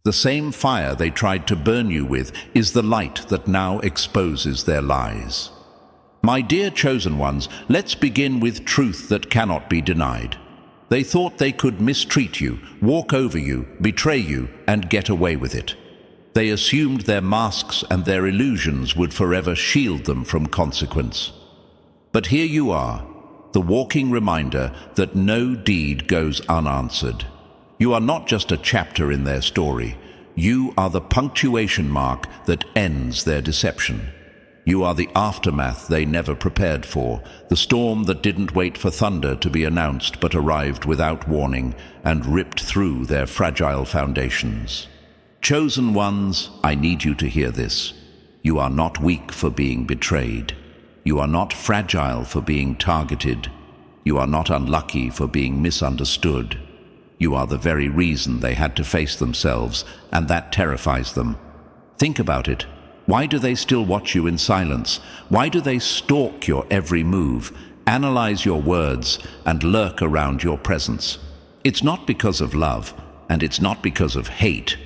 The same fire they tried to burn you with is the light that now exposes their lies. My dear chosen ones, let's begin with truth that cannot be denied. They thought they could mistreat you, walk over you, betray you, and get away with it. They assumed their masks and their illusions would forever shield them from consequence. But here you are, the walking reminder that no deed goes unanswered. You are not just a chapter in their story. You are the punctuation mark that ends their deception. You are the aftermath they never prepared for, the storm that didn't wait for thunder to be announced but arrived without warning and ripped through their fragile foundations. Chosen ones, I need you to hear this. You are not weak for being betrayed. You are not fragile for being targeted. You are not unlucky for being misunderstood. You are the very reason they had to face themselves, and that terrifies them. Think about it. Why do they still watch you in silence? Why do they stalk your every move, analyze your words, and lurk around your presence? It's not because of love, and it's not because of hate.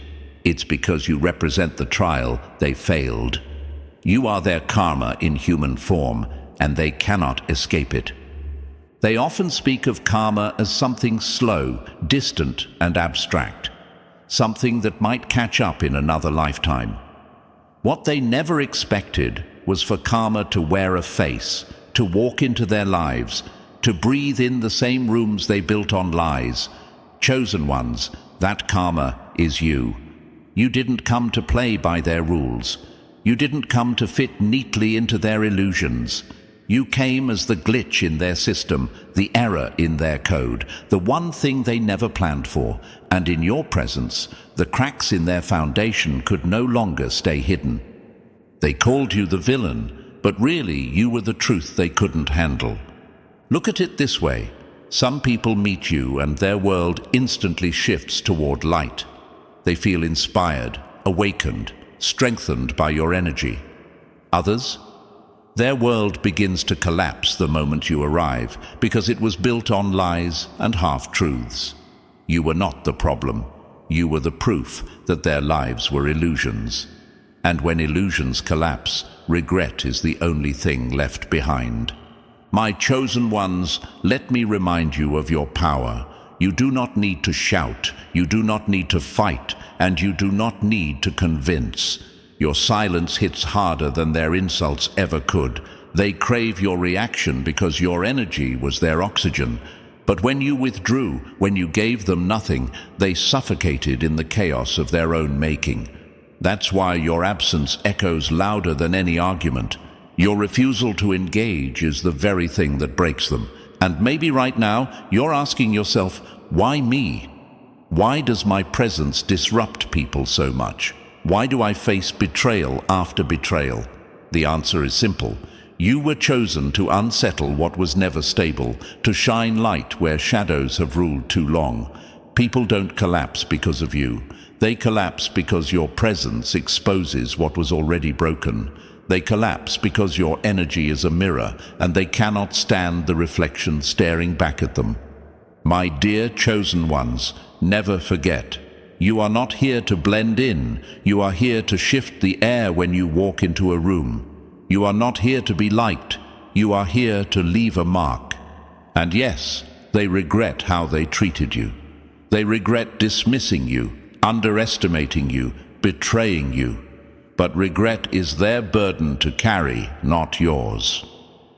It's because you represent the trial they failed. You are their karma in human form, and they cannot escape it. They often speak of karma as something slow, distant, and abstract, something that might catch up in another lifetime. What they never expected was for karma to wear a face, to walk into their lives, to breathe in the same rooms they built on lies. Chosen ones, that karma is you. You didn't come to play by their rules. You didn't come to fit neatly into their illusions. You came as the glitch in their system, the error in their code, the one thing they never planned for, and in your presence, the cracks in their foundation could no longer stay hidden. They called you the villain, but really you were the truth they couldn't handle. Look at it this way. Some people meet you and their world instantly shifts toward light. They feel inspired, awakened, strengthened by your energy. Others? Their world begins to collapse the moment you arrive because it was built on lies and half-truths. You were not the problem. You were the proof that their lives were illusions. And when illusions collapse, regret is the only thing left behind. My chosen ones, let me remind you of your power. You do not need to shout, you do not need to fight, and you do not need to convince. Your silence hits harder than their insults ever could. They crave your reaction because your energy was their oxygen. But when you withdrew, when you gave them nothing, they suffocated in the chaos of their own making. That's why your absence echoes louder than any argument. Your refusal to engage is the very thing that breaks them. And maybe right now, you're asking yourself, why me? Why does my presence disrupt people so much? Why do I face betrayal after betrayal? The answer is simple. You were chosen to unsettle what was never stable, to shine light where shadows have ruled too long. People don't collapse because of you. They collapse because your presence exposes what was already broken. They collapse because your energy is a mirror, and they cannot stand the reflection staring back at them. My dear chosen ones, never forget. You are not here to blend in. You are here to shift the air when you walk into a room. You are not here to be liked. You are here to leave a mark. And yes, they regret how they treated you. They regret dismissing you, underestimating you, betraying you. But regret is their burden to carry, not yours.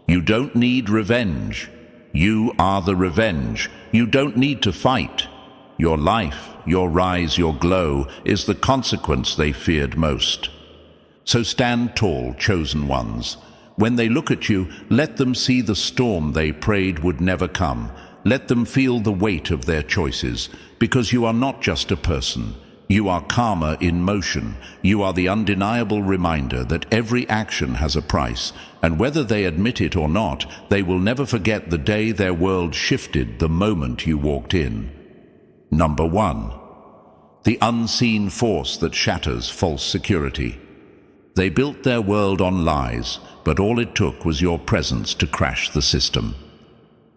You don't need revenge. You are the revenge. You don't need to fight. Your life, your rise, your glow is the consequence they feared most. So stand tall, chosen ones. When they look at you, let them see the storm they prayed would never come. Let them feel the weight of their choices, because you are not just a person. You are karma in motion. You are the undeniable reminder that every action has a price, and whether they admit it or not, they will never forget the day their world shifted the moment you walked in. Number 1. The unseen force that shatters false security. They built their world on lies, but all it took was your presence to crash the system.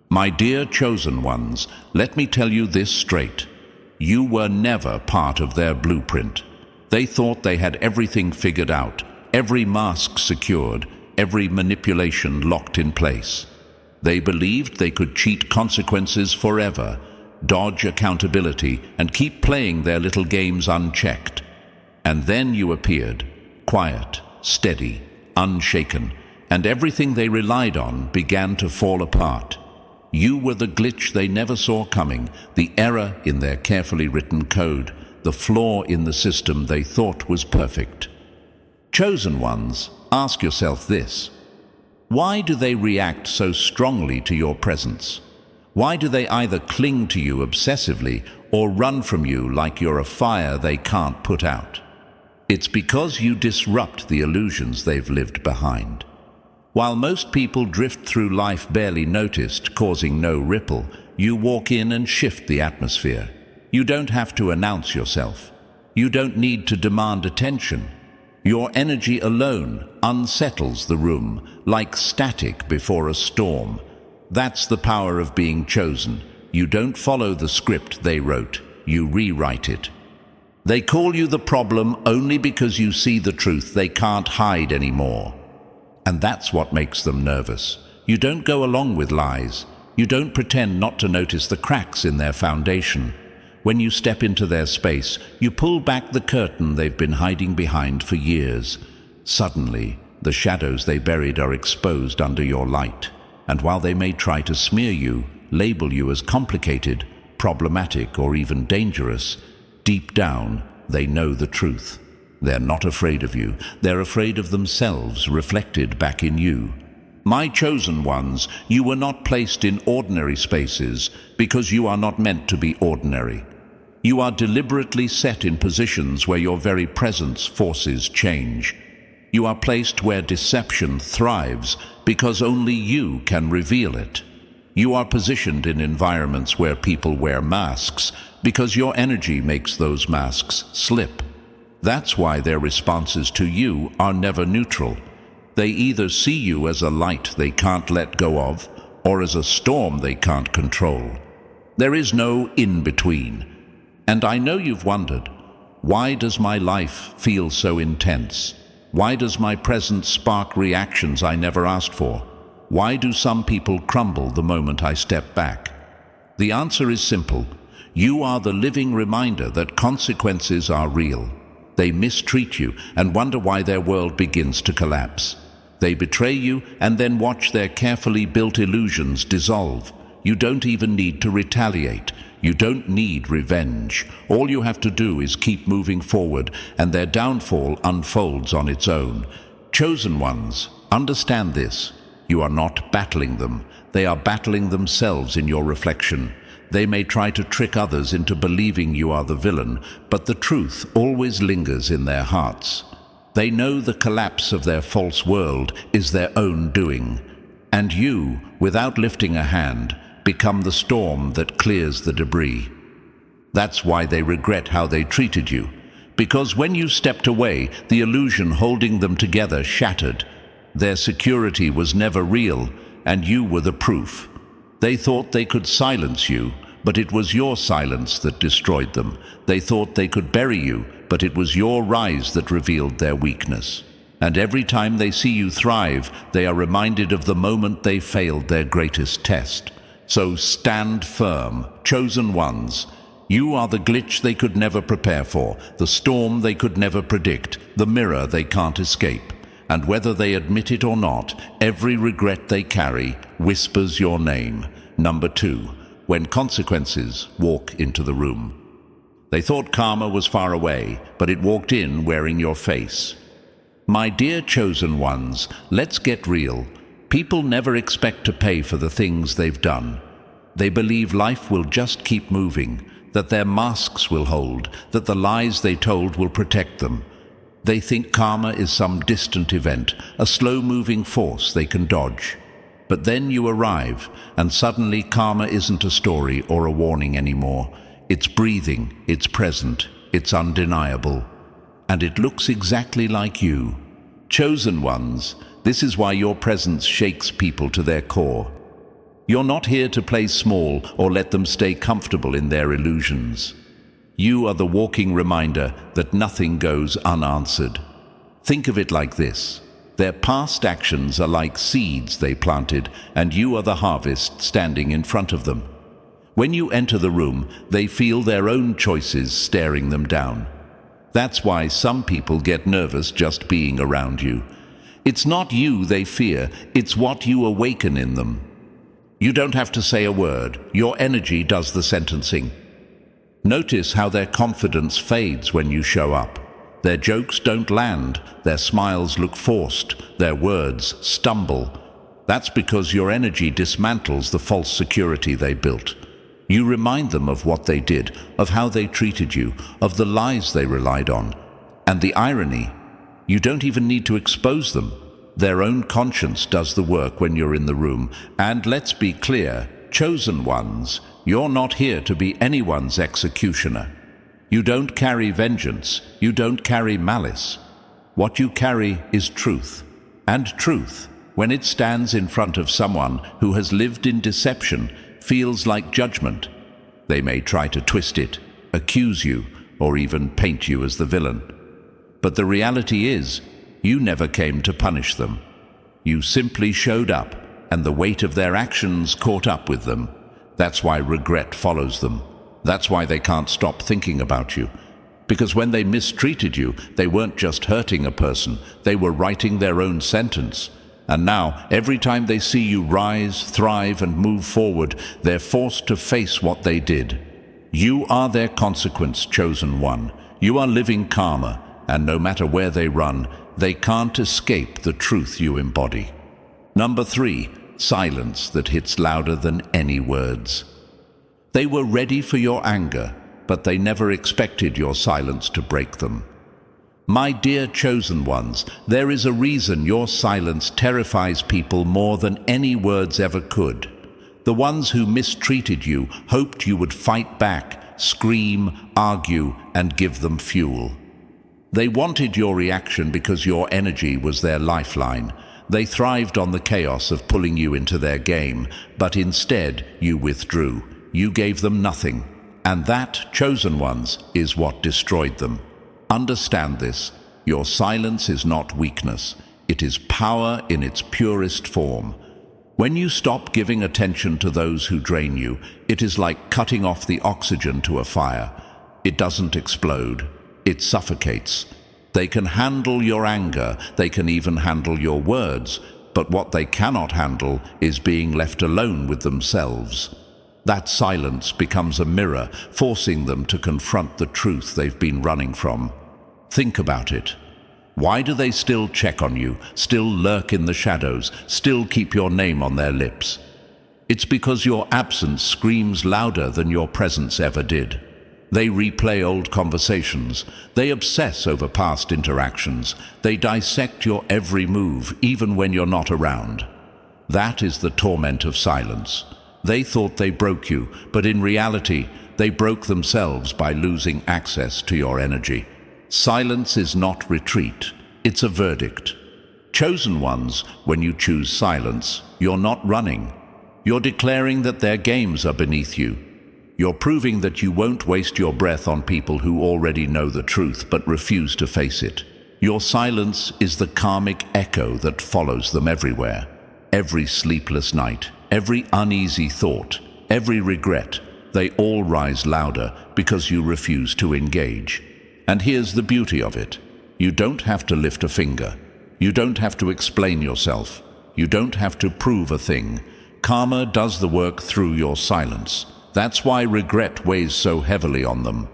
My dear chosen ones, let me tell you this straight. You were never part of their blueprint. They thought they had everything figured out, every mask secured, every manipulation locked in place. They believed they could cheat consequences forever, dodge accountability, and keep playing their little games unchecked. And then you appeared, quiet, steady, unshaken, and everything they relied on began to fall apart. You were the glitch they never saw coming, the error in their carefully written code, the flaw in the system they thought was perfect. Chosen ones, ask yourself this: why do they react so strongly to your presence? Why do they either cling to you obsessively or run from you like you're a fire they can't put out? It's because you disrupt the illusions they've lived behind. While most people drift through life barely noticed, causing no ripple, you walk in and shift the atmosphere. You don't have to announce yourself. You don't need to demand attention. Your energy alone unsettles the room, like static before a storm. That's the power of being chosen. You don't follow the script they wrote, you rewrite it. They call you the problem only because you see the truth they can't hide anymore. And that's what makes them nervous. You don't go along with lies. You don't pretend not to notice the cracks in their foundation. When you step into their space, you pull back the curtain they've been hiding behind for years. Suddenly, the shadows they buried are exposed under your light. And while they may try to smear you, label you as complicated, problematic, or even dangerous, deep down, they know the truth. They're not afraid of you. They're afraid of themselves reflected back in you. My chosen ones, you were not placed in ordinary spaces because you are not meant to be ordinary. You are deliberately set in positions where your very presence forces change. You are placed where deception thrives because only you can reveal it. You are positioned in environments where people wear masks because your energy makes those masks slip. That's why their responses to you are never neutral. They either see you as a light they can't let go of, or as a storm they can't control. There is no in-between. And I know you've wondered, why does my life feel so intense? Why does my presence spark reactions I never asked for? Why do some people crumble the moment I step back? The answer is simple. You are the living reminder that consequences are real. They mistreat you and wonder why their world begins to collapse. They betray you and then watch their carefully built illusions dissolve. You don't even need to retaliate. You don't need revenge. All you have to do is keep moving forward, and their downfall unfolds on its own. Chosen ones, understand this. You are not battling them. They are battling themselves in your reflection. They may try to trick others into believing you are the villain, but the truth always lingers in their hearts. They know the collapse of their false world is their own doing. And you, without lifting a hand, become the storm that clears the debris. That's why they regret how they treated you. Because when you stepped away, the illusion holding them together shattered. Their security was never real, and you were the proof. They thought they could silence you, but it was your silence that destroyed them. They thought they could bury you, but it was your rise that revealed their weakness. And every time they see you thrive, they are reminded of the moment they failed their greatest test. So stand firm, chosen ones. You are the glitch they could never prepare for, the storm they could never predict, the mirror they can't escape. And whether they admit it or not, every regret they carry whispers your name. Number 2, when consequences walk into the room. They thought karma was far away, but it walked in wearing your face. My dear chosen ones, let's get real. People never expect to pay for the things they've done. They believe life will just keep moving, that their masks will hold, that the lies they told will protect them. They think karma is some distant event, a slow-moving force they can dodge. But then you arrive, and suddenly karma isn't a story or a warning anymore. It's breathing, it's present, it's undeniable. And it looks exactly like you. Chosen ones, this is why your presence shakes people to their core. You're not here to play small or let them stay comfortable in their illusions. You are the walking reminder that nothing goes unanswered. Think of it like this. Their past actions are like seeds they planted, and you are the harvest standing in front of them. When you enter the room, they feel their own choices staring them down. That's why some people get nervous just being around you. It's not you they fear, it's what you awaken in them. You don't have to say a word, your energy does the sentencing. Notice how their confidence fades when you show up. Their jokes don't land, their smiles look forced, their words stumble. That's because your energy dismantles the false security they built. You remind them of what they did, of how they treated you, of the lies they relied on. And the irony, you don't even need to expose them. Their own conscience does the work when you're in the room. And let's be clear, chosen ones, you're not here to be anyone's executioner. You don't carry vengeance, you don't carry malice. What you carry is truth. And truth, when it stands in front of someone who has lived in deception, feels like judgment. They may try to twist it, accuse you, or even paint you as the villain. But the reality is, you never came to punish them. You simply showed up, and the weight of their actions caught up with them. That's why regret follows them. That's why they can't stop thinking about you. Because when they mistreated you, they weren't just hurting a person, they were writing their own sentence. And now, every time they see you rise, thrive, and move forward, they're forced to face what they did. You are their consequence, chosen one. You are living karma, and no matter where they run, they can't escape the truth you embody. Number 3, silence that hits louder than any words. They were ready for your anger, but they never expected your silence to break them. My dear chosen ones, there is a reason your silence terrifies people more than any words ever could. The ones who mistreated you hoped you would fight back, scream, argue, and give them fuel. They wanted your reaction because your energy was their lifeline. They thrived on the chaos of pulling you into their game, but instead you withdrew. You gave them nothing, and that, chosen ones, is what destroyed them. Understand this. Your silence is not weakness. It is power in its purest form. When you stop giving attention to those who drain you, it is like cutting off the oxygen to a fire. It doesn't explode. It suffocates. They can handle your anger, they can even handle your words, but what they cannot handle is being left alone with themselves. That silence becomes a mirror, forcing them to confront the truth they've been running from. Think about it. Why do they still check on you, still lurk in the shadows, still keep your name on their lips? It's because your absence screams louder than your presence ever did. They replay old conversations. They obsess over past interactions. They dissect your every move, even when you're not around. That is the torment of silence. They thought they broke you, but in reality, they broke themselves by losing access to your energy. Silence is not retreat. It's a verdict. Chosen ones, when you choose silence, you're not running. You're declaring that their games are beneath you. You're proving that you won't waste your breath on people who already know the truth but refuse to face it. Your silence is the karmic echo that follows them everywhere. Every sleepless night, every uneasy thought, every regret, they all rise louder because you refuse to engage. And here's the beauty of it. You don't have to lift a finger. You don't have to explain yourself. You don't have to prove a thing. Karma does the work through your silence. That's why regret weighs so heavily on them.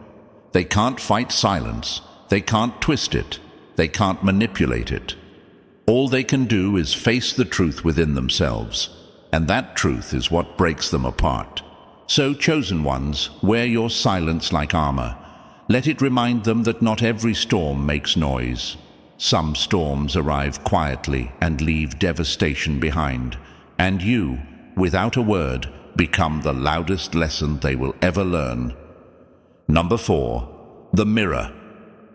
They can't fight silence. They can't twist it. They can't manipulate it. All they can do is face the truth within themselves. And that truth is what breaks them apart. So, chosen ones, wear your silence like armor. Let it remind them that not every storm makes noise. Some storms arrive quietly and leave devastation behind. And you, without a word, become the loudest lesson they will ever learn. Number 4, the mirror.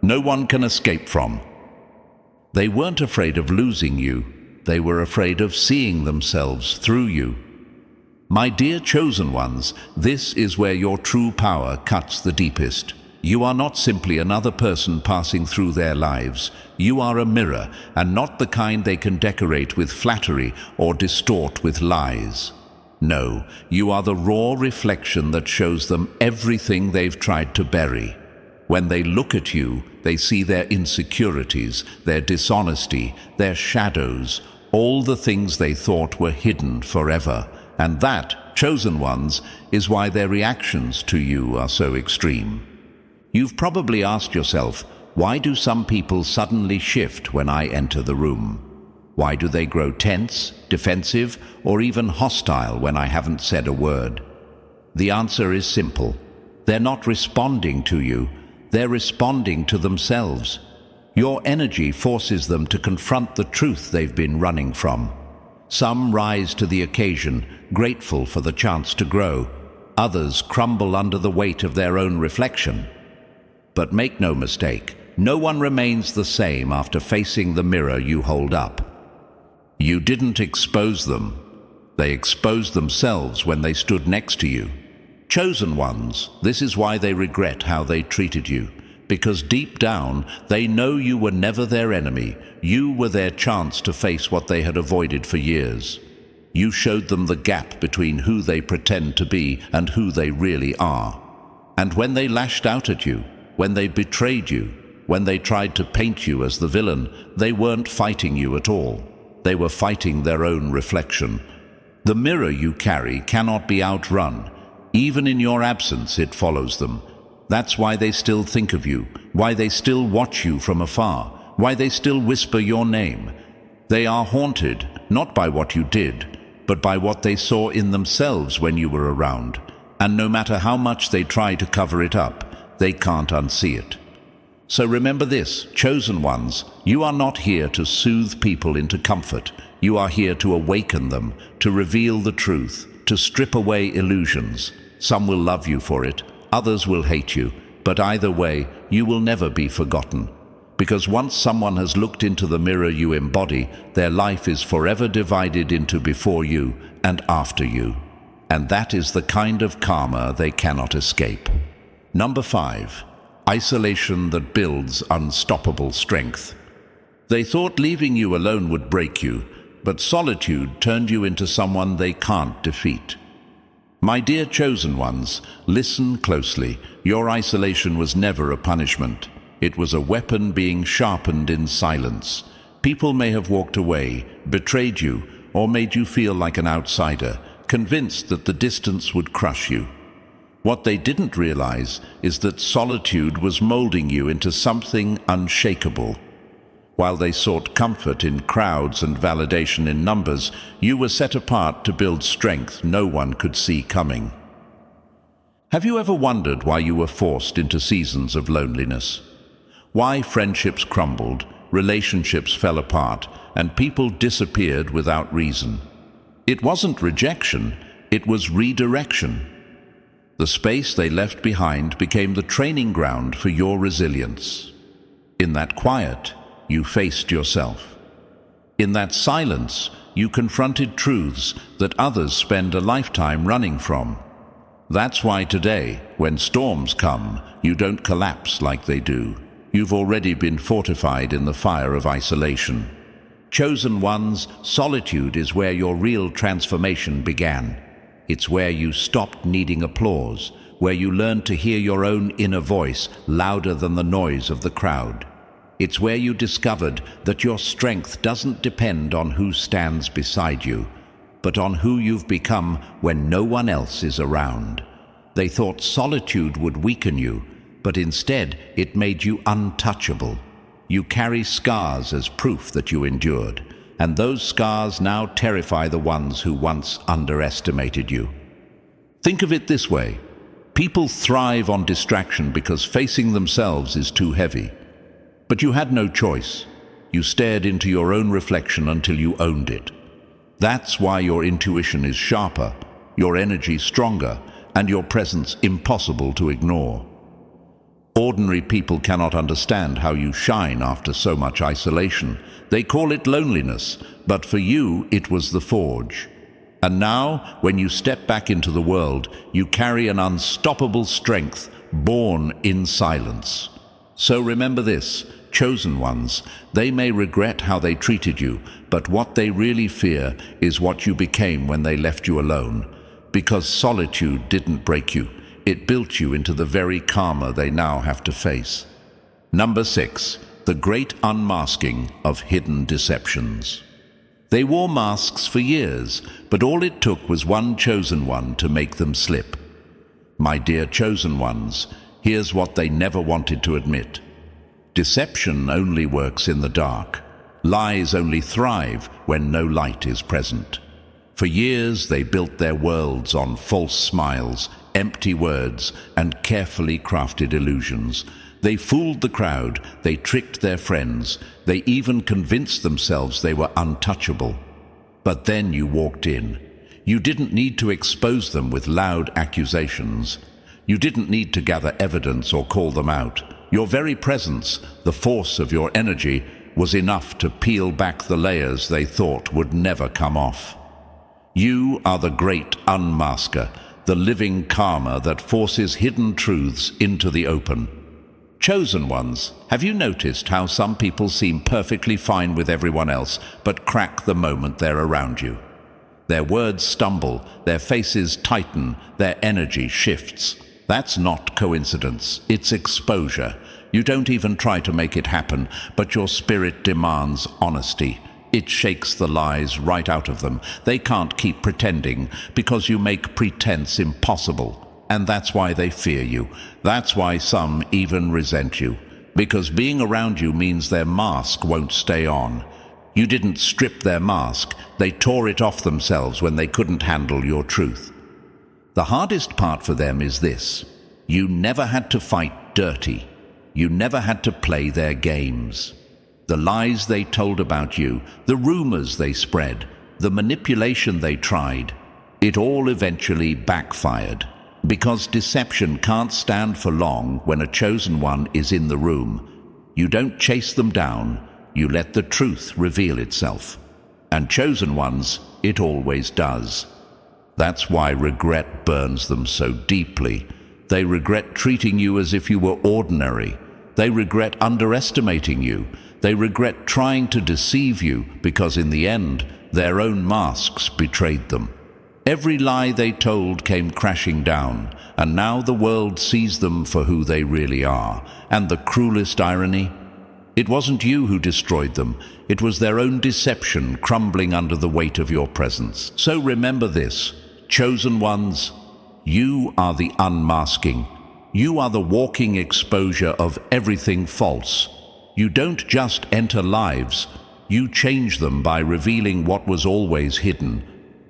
No one can escape from. They weren't afraid of losing you. They were afraid of seeing themselves through you. My dear chosen ones, this is where your true power cuts the deepest. You are not simply another person passing through their lives. You are a mirror, and not the kind they can decorate with flattery or distort with lies. No, you are the raw reflection that shows them everything they've tried to bury. When they look at you, they see their insecurities, their dishonesty, their shadows, all the things they thought were hidden forever. And that, chosen ones, is why their reactions to you are so extreme. You've probably asked yourself, why do some people suddenly shift when I enter the room? Why do they grow tense, defensive, or even hostile when I haven't said a word? The answer is simple. They're not responding to you, they're responding to themselves. Your energy forces them to confront the truth they've been running from. Some rise to the occasion, grateful for the chance to grow. Others crumble under the weight of their own reflection. But make no mistake, no one remains the same after facing the mirror you hold up. You didn't expose them. They exposed themselves when they stood next to you. Chosen ones, this is why they regret how they treated you. Because deep down, they know you were never their enemy. You were their chance to face what they had avoided for years. You showed them the gap between who they pretend to be and who they really are. And when they lashed out at you, when they betrayed you, when they tried to paint you as the villain, they weren't fighting you at all. They were fighting their own reflection. The mirror you carry cannot be outrun. Even in your absence, it follows them. That's why they still think of you, why they still watch you from afar, why they still whisper your name. They are haunted, not by what you did, but by what they saw in themselves when you were around. And no matter how much they try to cover it up, they can't unsee it. So remember this, chosen ones, you are not here to soothe people into comfort. You are here to awaken them, to reveal the truth, to strip away illusions. Some will love you for it, others will hate you, but either way, you will never be forgotten. Because once someone has looked into the mirror you embody, their life is forever divided into before you and after you. And that is the kind of karma they cannot escape. Number 5. Isolation that builds unstoppable strength. They thought leaving you alone would break you, but solitude turned you into someone they can't defeat. My dear chosen ones, listen closely. Your isolation was never a punishment. It was a weapon being sharpened in silence. People may have walked away, betrayed you, or made you feel like an outsider, convinced that the distance would crush you. What they didn't realize is that solitude was molding you into something unshakable. While they sought comfort in crowds and validation in numbers, you were set apart to build strength no one could see coming. Have you ever wondered why you were forced into seasons of loneliness? Why friendships crumbled, relationships fell apart, and people disappeared without reason? It wasn't rejection, it was redirection. The space they left behind became the training ground for your resilience. In that quiet, you faced yourself. In that silence, you confronted truths that others spend a lifetime running from. That's why today, when storms come, you don't collapse like they do. You've already been fortified in the fire of isolation. Chosen ones, solitude is where your real transformation began. It's where you stopped needing applause, where you learned to hear your own inner voice louder than the noise of the crowd. It's where you discovered that your strength doesn't depend on who stands beside you, but on who you've become when no one else is around. They thought solitude would weaken you, but instead it made you untouchable. You carry scars as proof that you endured, and those scars now terrify the ones who once underestimated you. Think of it this way. People thrive on distraction because facing themselves is too heavy. But you had no choice. You stared into your own reflection until you owned it. That's why your intuition is sharper, your energy stronger, and your presence impossible to ignore. Ordinary people cannot understand how you shine after so much isolation. They call it loneliness, but for you it was the forge. And now, when you step back into the world, you carry an unstoppable strength, born in silence. So remember this, chosen ones, they may regret how they treated you, but what they really fear is what you became when they left you alone. Because solitude didn't break you, it built you into the very karma they now have to face. Number 6. The great unmasking of hidden deceptions. They wore masks for years, but all it took was one chosen one to make them slip. My dear chosen ones, here's what they never wanted to admit. Deception only works in the dark. Lies only thrive when no light is present. For years they built their worlds on false smiles, empty words, and carefully crafted illusions. They fooled the crowd, they tricked their friends, they even convinced themselves they were untouchable. But then you walked in. You didn't need to expose them with loud accusations. You didn't need to gather evidence or call them out. Your very presence, the force of your energy, was enough to peel back the layers they thought would never come off. You are the great unmasker, the living karma that forces hidden truths into the open. Chosen ones, have you noticed how some people seem perfectly fine with everyone else, but crack the moment they're around you? Their words stumble, their faces tighten, their energy shifts. That's not coincidence, it's exposure. You don't even try to make it happen, but your spirit demands honesty. It shakes the lies right out of them. They can't keep pretending, because you make pretense impossible. And that's why they fear you. That's why some even resent you. Because being around you means their mask won't stay on. You didn't strip their mask, they tore it off themselves when they couldn't handle your truth. The hardest part for them is this: you never had to fight dirty. You never had to play their games. The lies they told about you, the rumors they spread, the manipulation they tried, it all eventually backfired. Because deception can't stand for long when a chosen one is in the room. You don't chase them down, you let the truth reveal itself. And chosen ones, it always does. That's why regret burns them so deeply. They regret treating you as if you were ordinary. They regret underestimating you. They regret trying to deceive you because in the end, their own masks betrayed them. Every lie they told came crashing down, and now the world sees them for who they really are. And the cruelest irony? It wasn't you who destroyed them. It was their own deception crumbling under the weight of your presence. So remember this, chosen ones, you are the unmasking. You are the walking exposure of everything false. You don't just enter lives, you change them by revealing what was always hidden.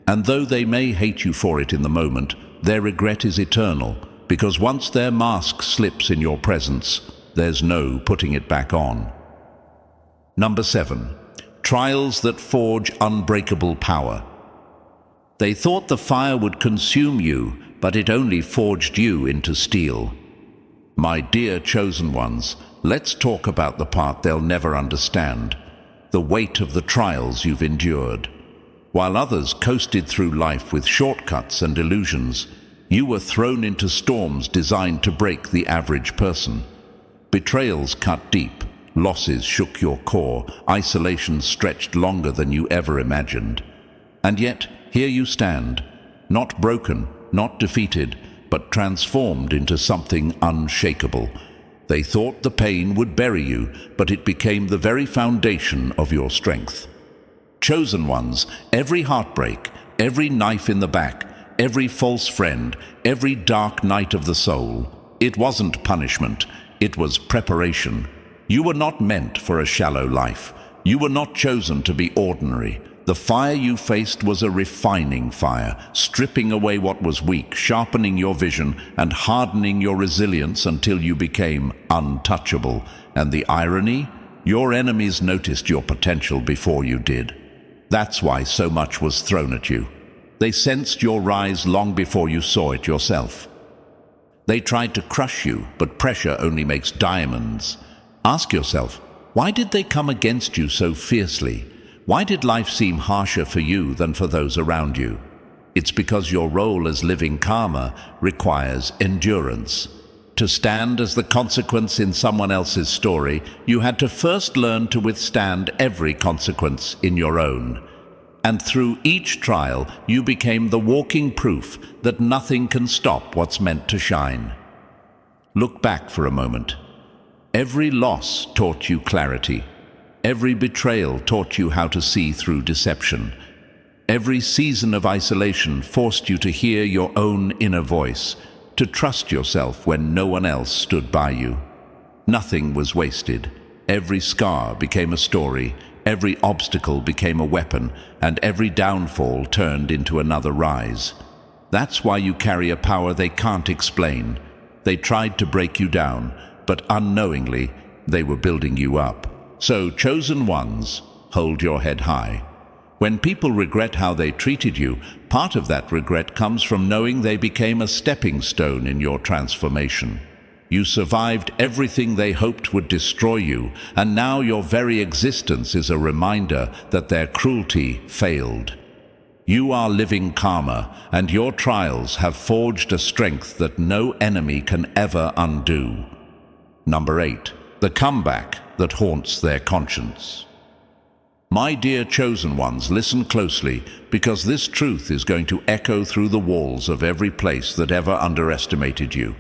And though they may hate you for it in the moment, their regret is eternal, because once their mask slips in your presence, there's no putting it back on. Number 7. Trials that forge unbreakable power. They thought the fire would consume you, but it only forged you into steel. My dear chosen ones, let's talk about the part they'll never understand, the weight of the trials you've endured. While others coasted through life with shortcuts and illusions, you were thrown into storms designed to break the average person. Betrayals cut deep, losses shook your core, isolation stretched longer than you ever imagined. And yet, here you stand, not broken, not defeated, but transformed into something unshakable. They thought the pain would bury you, but it became the very foundation of your strength. Chosen ones, every heartbreak, every knife in the back, every false friend, every dark night of the soul, it wasn't punishment, it was preparation. You were not meant for a shallow life. You were not chosen to be ordinary. The fire you faced was a refining fire, stripping away what was weak, sharpening your vision, and hardening your resilience until you became untouchable. And the irony? Your enemies noticed your potential before you did. That's why so much was thrown at you. They sensed your rise long before you saw it yourself. They tried to crush you, but pressure only makes diamonds. Ask yourself, why did they come against you so fiercely? Why did life seem harsher for you than for those around you? It's because your role as living karma requires endurance. To stand as the consequence in someone else's story, you had to first learn to withstand every consequence in your own. And through each trial, you became the walking proof that nothing can stop what's meant to shine. Look back for a moment. Every loss taught you clarity. Every betrayal taught you how to see through deception. Every season of isolation forced you to hear your own inner voice, to trust yourself when no one else stood by you. Nothing was wasted. Every scar became a story, every obstacle became a weapon, and every downfall turned into another rise. That's why you carry a power they can't explain. They tried to break you down, but unknowingly, they were building you up. So, chosen ones, hold your head high. When people regret how they treated you, part of that regret comes from knowing they became a stepping stone in your transformation. You survived everything they hoped would destroy you, and now your very existence is a reminder that their cruelty failed. You are living karma, and your trials have forged a strength that no enemy can ever undo. Number 8. The comeback that haunts their conscience. My dear chosen ones, listen closely, because this truth is going to echo through the walls of every place that ever underestimated you.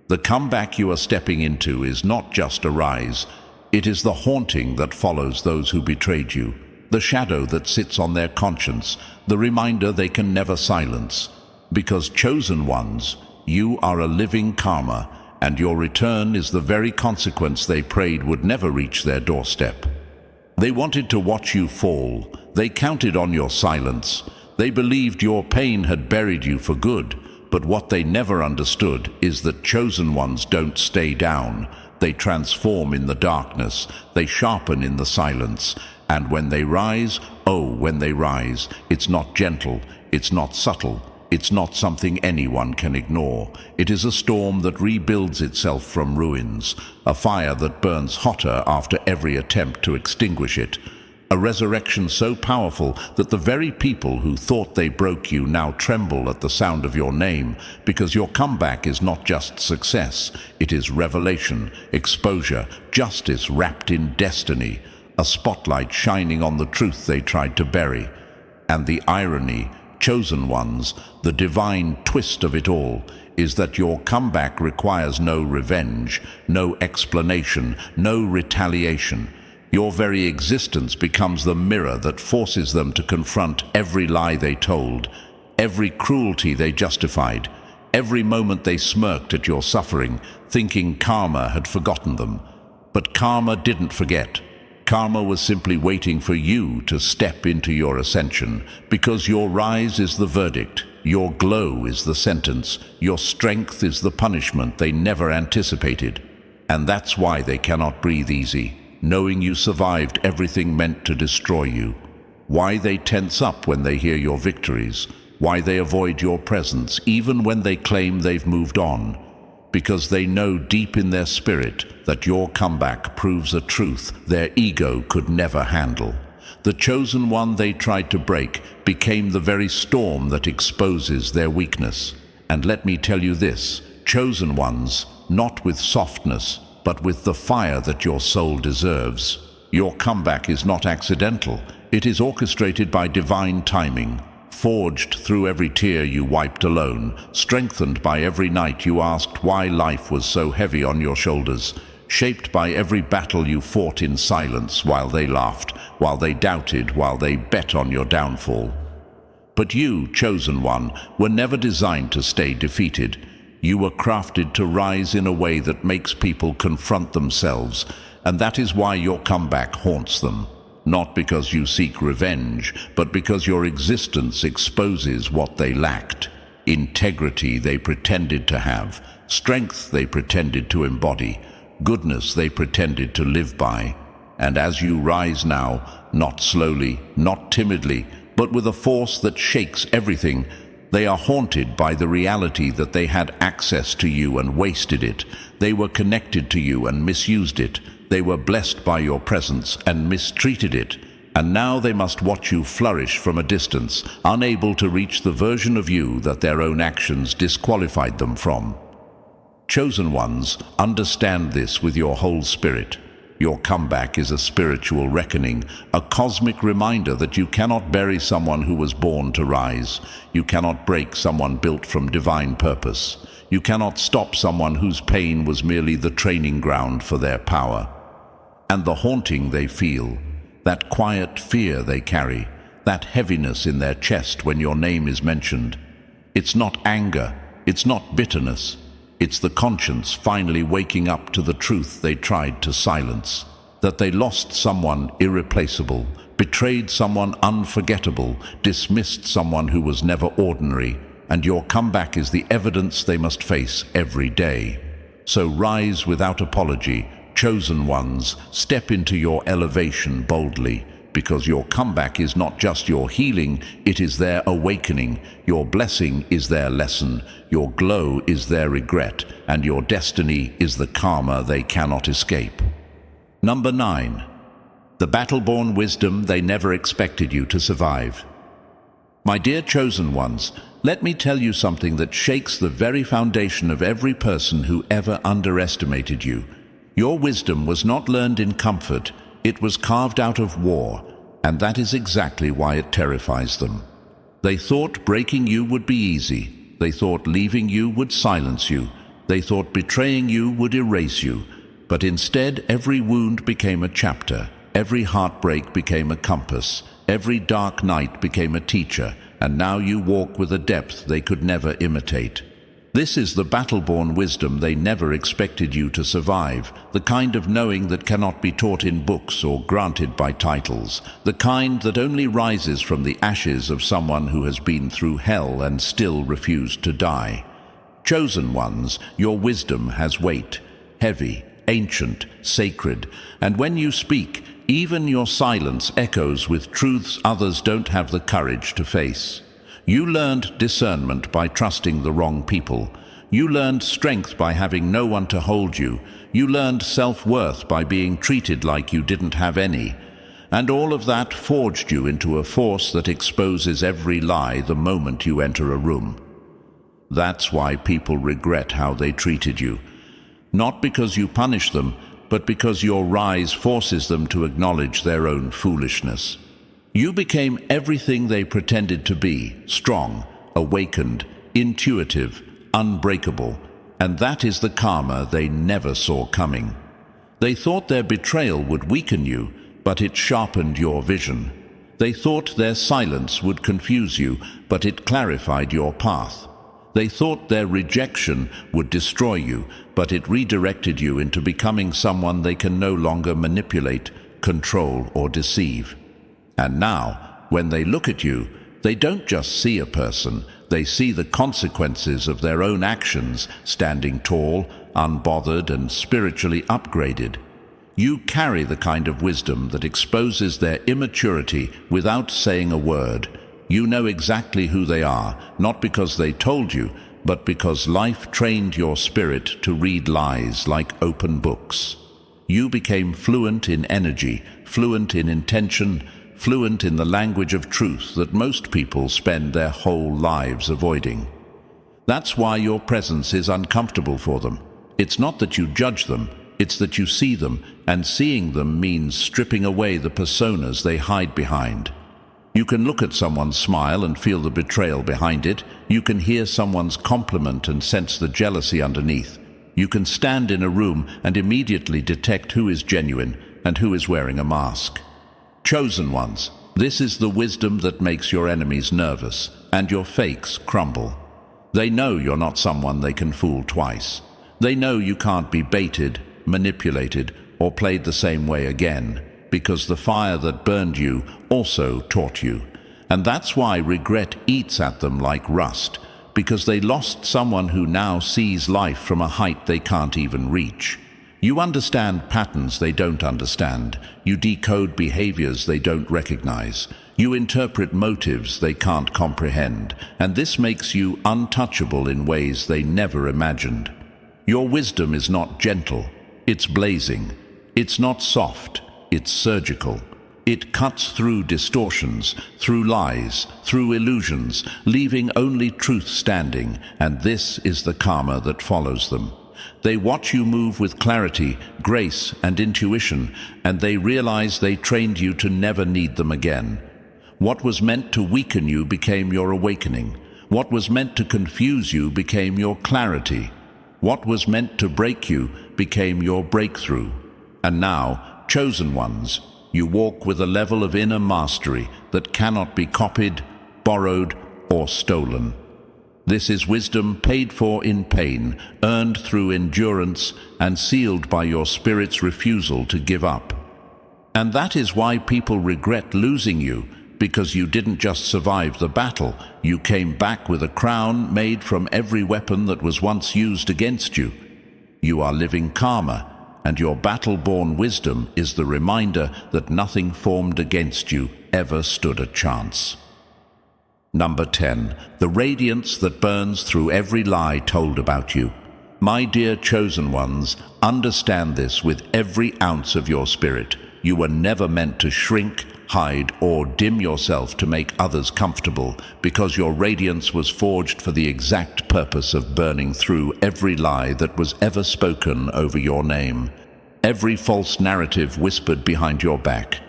The comeback you are stepping into is not just a rise, it is the haunting that follows those who betrayed you, the shadow that sits on their conscience, the reminder they can never silence. Because chosen ones, you are a living karma, and your return is the very consequence they prayed would never reach their doorstep. They wanted to watch you fall. They counted on your silence. They believed your pain had buried you for good. But what they never understood is that chosen ones don't stay down. They transform in the darkness. They sharpen in the silence. And when they rise, oh, when they rise, it's not gentle. It's not subtle. It's not something anyone can ignore. It is a storm that rebuilds itself from ruins, a fire that burns hotter after every attempt to extinguish it, a resurrection so powerful that the very people who thought they broke you now tremble at the sound of your name, because your comeback is not just success, it is revelation, exposure, justice wrapped in destiny, a spotlight shining on the truth they tried to bury. And the irony, chosen ones, the divine twist of it all, is that your comeback requires no revenge, no explanation, no retaliation. Your very existence becomes the mirror that forces them to confront every lie they told, every cruelty they justified, every moment they smirked at your suffering, thinking karma had forgotten them. But karma didn't forget. Karma was simply waiting for you to step into your ascension, because your rise is the verdict, your glow is the sentence, your strength is the punishment they never anticipated. And that's why they cannot breathe easy, knowing you survived everything meant to destroy you. Why they tense up when they hear your victories, why they avoid your presence even when they claim they've moved on. Because they know deep in their spirit that your comeback proves a truth their ego could never handle. The chosen one they tried to break became the very storm that exposes their weakness. And let me tell you this, chosen ones, not with softness, but with the fire that your soul deserves. Your comeback is not accidental. It is orchestrated by divine timing, forged through every tear you wiped alone, strengthened by every night you asked why life was so heavy on your shoulders, shaped by every battle you fought in silence while they laughed, while they doubted, while they bet on your downfall. But you, chosen one, were never designed to stay defeated. You were crafted to rise in a way that makes people confront themselves, and that is why your comeback haunts them. Not because you seek revenge, but because your existence exposes what they lacked. Integrity they pretended to have, strength they pretended to embody, goodness they pretended to live by. And as you rise now, not slowly, not timidly, but with a force that shakes everything, they are haunted by the reality that they had access to you and wasted it. They were connected to you and misused it. They were blessed by your presence and mistreated it. And now they must watch you flourish from a distance, unable to reach the version of you that their own actions disqualified them from. Chosen ones, understand this with your whole spirit. Your comeback is a spiritual reckoning, a cosmic reminder that you cannot bury someone who was born to rise. You cannot break someone built from divine purpose. You cannot stop someone whose pain was merely the training ground for their power. And the haunting they feel, that quiet fear they carry, that heaviness in their chest when your name is mentioned, it's not anger, it's not bitterness. It's the conscience finally waking up to the truth they tried to silence, that they lost someone irreplaceable, betrayed someone unforgettable, dismissed someone who was never ordinary, and your comeback is the evidence they must face every day. So rise without apology, chosen ones, step into your elevation boldly, because your comeback is not just your healing, it is their awakening. Your blessing is their lesson, your glow is their regret, and your destiny is the karma they cannot escape. Number 9. The battle-born wisdom they never expected you to survive. My dear chosen ones, let me tell you something that shakes the very foundation of every person who ever underestimated you. Your wisdom was not learned in comfort, it was carved out of war, and that is exactly why it terrifies them. They thought breaking you would be easy. They thought leaving you would silence you. They thought betraying you would erase you. But instead, every wound became a chapter. Every heartbreak became a compass. Every dark night became a teacher. And now you walk with a depth they could never imitate. This is the battle-born wisdom they never expected you to survive, the kind of knowing that cannot be taught in books or granted by titles, the kind that only rises from the ashes of someone who has been through hell and still refused to die. Chosen ones, your wisdom has weight, heavy, ancient, sacred, and when you speak, even your silence echoes with truths others don't have the courage to face. You learned discernment by trusting the wrong people. You learned strength by having no one to hold you. You learned self-worth by being treated like you didn't have any. And all of that forged you into a force that exposes every lie the moment you enter a room. That's why people regret how they treated you. Not because you punish them, but because your rise forces them to acknowledge their own foolishness. You became everything they pretended to be, strong, awakened, intuitive, unbreakable, and that is the karma they never saw coming. They thought their betrayal would weaken you, but it sharpened your vision. They thought their silence would confuse you, but it clarified your path. They thought their rejection would destroy you, but it redirected you into becoming someone they can no longer manipulate, control, or deceive. And now, when they look at you, they don't just see a person, they see the consequences of their own actions, standing tall, unbothered, and spiritually upgraded. You carry the kind of wisdom that exposes their immaturity without saying a word. You know exactly who they are, not because they told you, but because life trained your spirit to read lies like open books. You became fluent in energy, fluent in intention, fluent in the language of truth that most people spend their whole lives avoiding. That's why your presence is uncomfortable for them. It's not that you judge them, it's that you see them, and seeing them means stripping away the personas they hide behind. You can look at someone's smile and feel the betrayal behind it. You can hear someone's compliment and sense the jealousy underneath. You can stand in a room and immediately detect who is genuine and who is wearing a mask. Chosen ones, this is the wisdom that makes your enemies nervous and your fakes crumble. They know you're not someone they can fool twice. They know you can't be baited, manipulated, or played the same way again, because the fire that burned you also taught you. And that's why regret eats at them like rust, because they lost someone who now sees life from a height they can't even reach. You understand patterns they don't understand. You decode behaviors they don't recognize. You interpret motives they can't comprehend. And this makes you untouchable in ways they never imagined. Your wisdom is not gentle. It's blazing. It's not soft. It's surgical. It cuts through distortions, through lies, through illusions, leaving only truth standing. And this is the karma that follows them. They watch you move with clarity, grace, and intuition, and they realize they trained you to never need them again. What was meant to weaken you became your awakening. What was meant to confuse you became your clarity. What was meant to break you became your breakthrough. And now, chosen ones, you walk with a level of inner mastery that cannot be copied, borrowed, or stolen. This is wisdom paid for in pain, earned through endurance, and sealed by your spirit's refusal to give up. And that is why people regret losing you, because you didn't just survive the battle, you came back with a crown made from every weapon that was once used against you. You are living karma, and your battle-born wisdom is the reminder that nothing formed against you ever stood a chance. Number 10. The radiance that burns through every lie told about you. My dear chosen ones, understand this with every ounce of your spirit. You were never meant to shrink, hide, or dim yourself to make others comfortable, because your radiance was forged for the exact purpose of burning through every lie that was ever spoken over your name, every false narrative whispered behind your back,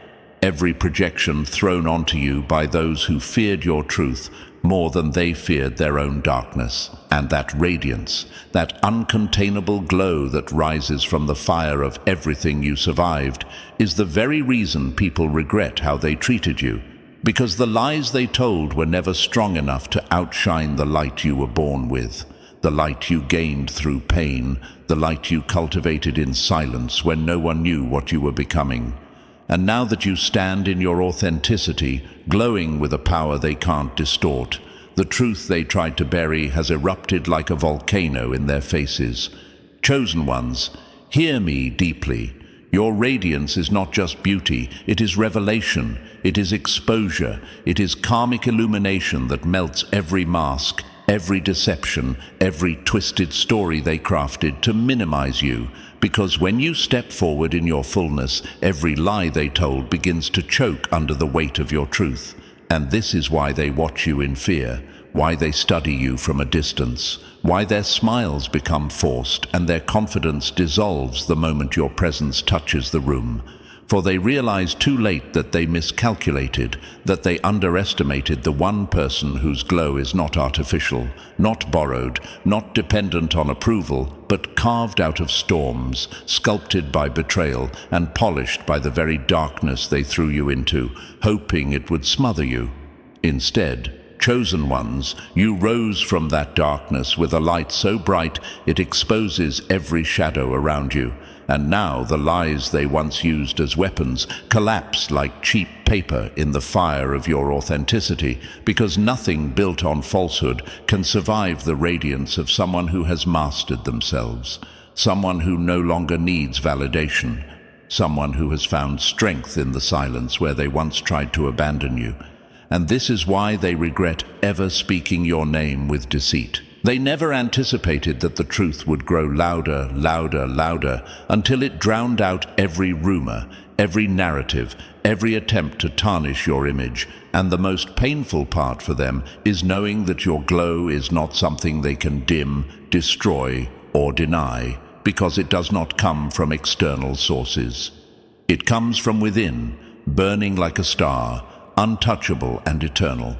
every projection thrown onto you by those who feared your truth more than they feared their own darkness. And that radiance, that uncontainable glow that rises from the fire of everything you survived, is the very reason people regret how they treated you, because the lies they told were never strong enough to outshine the light you were born with, the light you gained through pain, the light you cultivated in silence when no one knew what you were becoming. And now that you stand in your authenticity, glowing with a power they can't distort, the truth they tried to bury has erupted like a volcano in their faces. Chosen ones, hear me deeply. Your radiance is not just beauty, it is revelation, it is exposure, it is karmic illumination that melts every mask, every deception, every twisted story they crafted to minimize you. Because when you step forward in your fullness, every lie they told begins to choke under the weight of your truth. And this is why they watch you in fear, why they study you from a distance, why their smiles become forced and their confidence dissolves the moment your presence touches the room. For they realize too late that they miscalculated, that they underestimated the one person whose glow is not artificial, not borrowed, not dependent on approval, but carved out of storms, sculpted by betrayal, and polished by the very darkness they threw you into, hoping it would smother you. Instead, chosen ones, you rose from that darkness with a light so bright it exposes every shadow around you. And now the lies they once used as weapons collapse like cheap paper in the fire of your authenticity, because nothing built on falsehood can survive the radiance of someone who has mastered themselves, someone who no longer needs validation, someone who has found strength in the silence where they once tried to abandon you. And this is why they regret ever speaking your name with deceit. They never anticipated that the truth would grow louder, louder, louder, until it drowned out every rumor, every narrative, every attempt to tarnish your image. And the most painful part for them is knowing that your glow is not something they can dim, destroy, or deny, because it does not come from external sources. It comes from within, burning like a star, untouchable and eternal.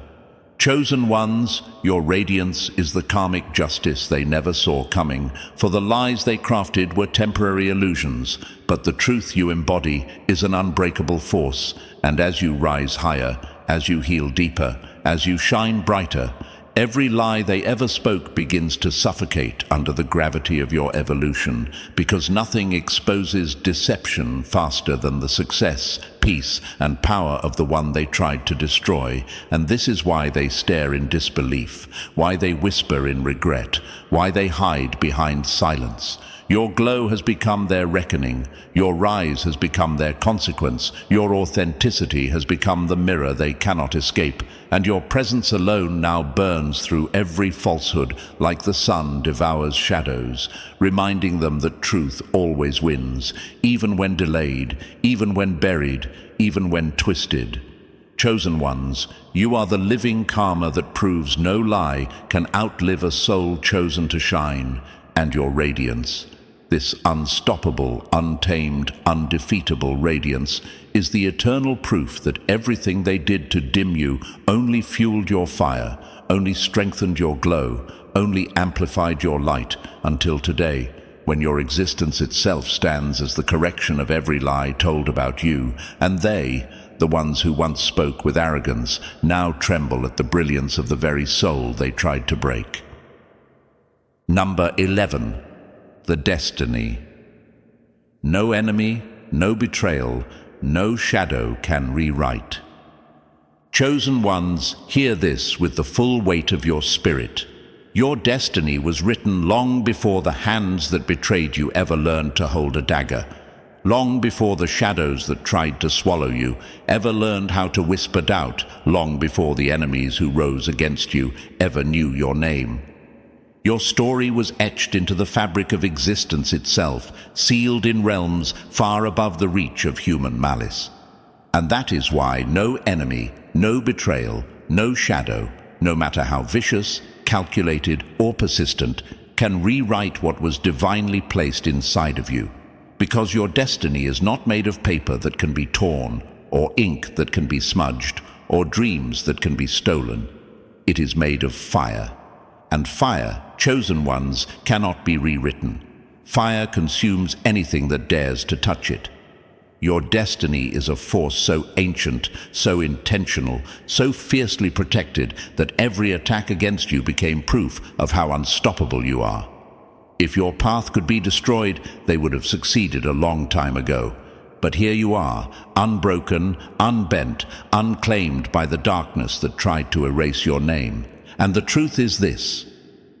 Chosen ones, your radiance is the karmic justice they never saw coming, for the lies they crafted were temporary illusions, but the truth you embody is an unbreakable force, and as you rise higher, as you heal deeper, as you shine brighter, every lie they ever spoke begins to suffocate under the gravity of your evolution, because nothing exposes deception faster than the success, peace, and power of the one they tried to destroy. And this is why they stare in disbelief, why they whisper in regret, why they hide behind silence. Your glow has become their reckoning, your rise has become their consequence, your authenticity has become the mirror they cannot escape, and your presence alone now burns through every falsehood like the sun devours shadows, reminding them that truth always wins, even when delayed, even when buried, even when twisted. Chosen ones, you are the living karma that proves no lie can outlive a soul chosen to shine. and your radiance. This unstoppable, untamed, undefeatable radiance is the eternal proof that everything they did to dim you only fueled your fire, only strengthened your glow, only amplified your light until today, when your existence itself stands as the correction of every lie told about you, and they, the ones who once spoke with arrogance, now tremble at the brilliance of the very soul they tried to break. Number 11. The destiny. No enemy, no betrayal, no shadow can rewrite. Chosen ones, hear this with the full weight of your spirit. Your destiny was written long before the hands that betrayed you ever learned to hold a dagger, long before the shadows that tried to swallow you ever learned how to whisper doubt, long before the enemies who rose against you ever knew your name. Your story was etched into the fabric of existence itself, sealed in realms far above the reach of human malice. And that is why no enemy, no betrayal, no shadow, no matter how vicious, calculated, or persistent, can rewrite what was divinely placed inside of you. Because your destiny is not made of paper that can be torn, or ink that can be smudged, or dreams that can be stolen. It is made of fire. And fire, chosen ones, cannot be rewritten. Fire consumes anything that dares to touch it. Your destiny is a force so ancient, so intentional, so fiercely protected that every attack against you became proof of how unstoppable you are. If your path could be destroyed, they would have succeeded a long time ago. But here you are, unbroken, unbent, unclaimed by the darkness that tried to erase your name. And the truth is this: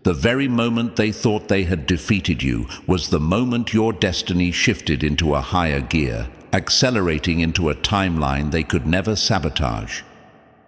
the very moment they thought they had defeated you was the moment your destiny shifted into a higher gear, accelerating into a timeline they could never sabotage.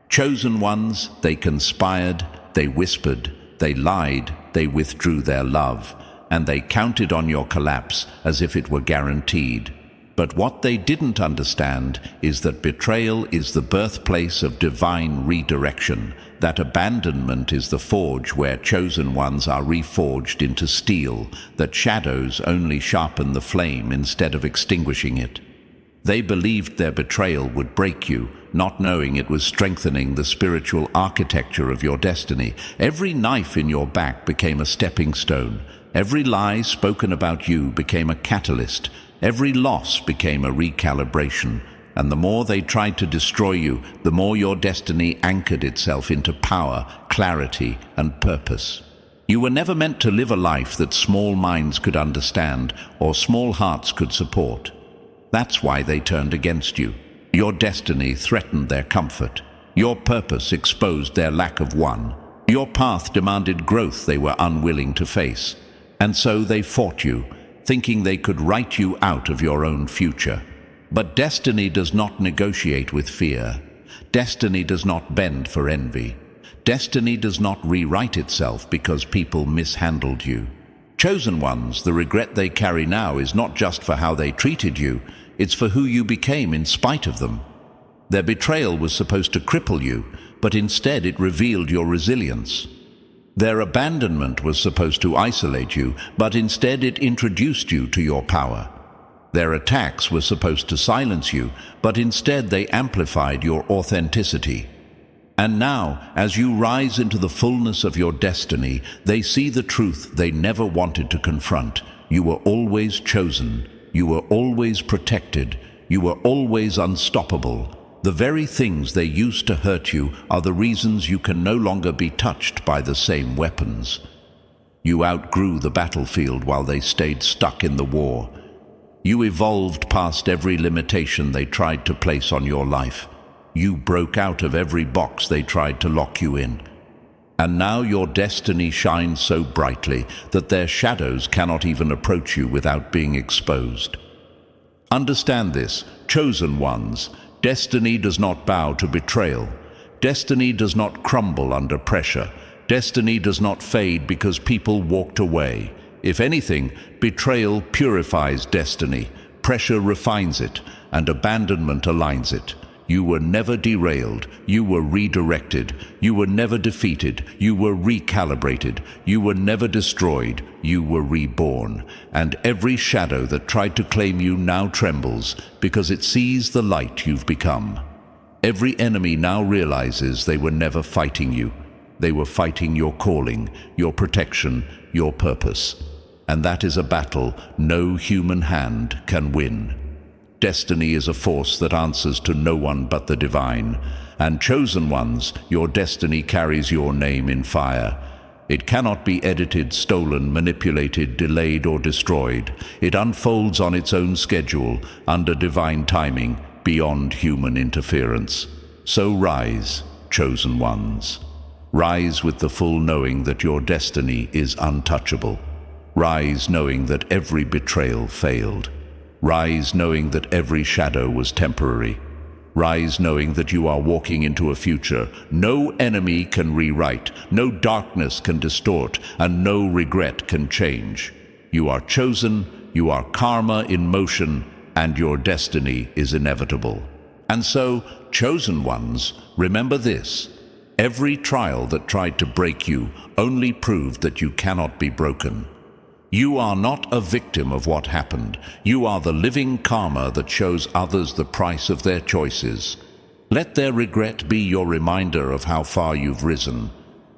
Chosen ones, they conspired, they whispered, they lied, they withdrew their love, and they counted on your collapse as if it were guaranteed. But what they didn't understand is that betrayal is the birthplace of divine redirection, that abandonment is the forge where chosen ones are reforged into steel, that shadows only sharpen the flame instead of extinguishing it. They believed their betrayal would break you, not knowing it was strengthening the spiritual architecture of your destiny. Every knife in your back became a stepping stone. Every lie spoken about you became a catalyst. Every loss became a recalibration, and the more they tried to destroy you, the more your destiny anchored itself into power, clarity, and purpose. You were never meant to live a life that small minds could understand or small hearts could support. That's why they turned against you. Your destiny threatened their comfort. Your purpose exposed their lack of one. Your path demanded growth they were unwilling to face. And so they fought you, thinking they could write you out of your own future. But destiny does not negotiate with fear. Destiny does not bend for envy. Destiny does not rewrite itself because people mishandled you. Chosen ones, the regret they carry now is not just for how they treated you, it's for who you became in spite of them. Their betrayal was supposed to cripple you, but instead it revealed your resilience. Their abandonment was supposed to isolate you, but instead it introduced you to your power. Their attacks were supposed to silence you, but instead they amplified your authenticity. And now, as you rise into the fullness of your destiny, they see the truth they never wanted to confront. You were always chosen. You were always protected. You were always unstoppable. The very things they used to hurt you are the reasons you can no longer be touched by the same weapons. You outgrew the battlefield while they stayed stuck in the war. You evolved past every limitation they tried to place on your life. You broke out of every box they tried to lock you in. And now your destiny shines so brightly that their shadows cannot even approach you without being exposed. Understand this, chosen ones. Destiny does not bow to betrayal. Destiny does not crumble under pressure. Destiny does not fade because people walked away. If anything, betrayal purifies destiny, pressure refines it, and abandonment aligns it. You were never derailed, you were redirected, you were never defeated, you were recalibrated, you were never destroyed, you were reborn. And every shadow that tried to claim you now trembles because it sees the light you've become. Every enemy now realizes they were never fighting you. They were fighting your calling, your protection, your purpose. And that is a battle no human hand can win. Destiny is a force that answers to no one but the divine. And chosen ones, your destiny carries your name in fire. It cannot be edited, stolen, manipulated, delayed, or destroyed. It unfolds on its own schedule, under divine timing, beyond human interference. So rise, chosen ones. Rise with the full knowing that your destiny is untouchable. Rise knowing that every betrayal failed. Rise knowing that every shadow was temporary. Rise knowing that you are walking into a future no enemy can rewrite, no darkness can distort, and no regret can change. You are chosen, you are karma in motion, and your destiny is inevitable. And so, chosen ones, remember this. Every trial that tried to break you only proved that you cannot be broken. You are not a victim of what happened. You are the living karma that shows others the price of their choices. Let their regret be your reminder of how far you've risen.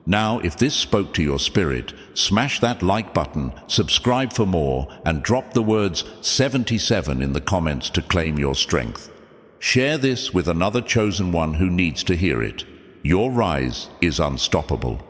Now, if this spoke to your spirit, smash that like button, subscribe for more, and drop the words 77 in the comments to claim your strength. Share this with another chosen one who needs to hear it. Your rise is unstoppable.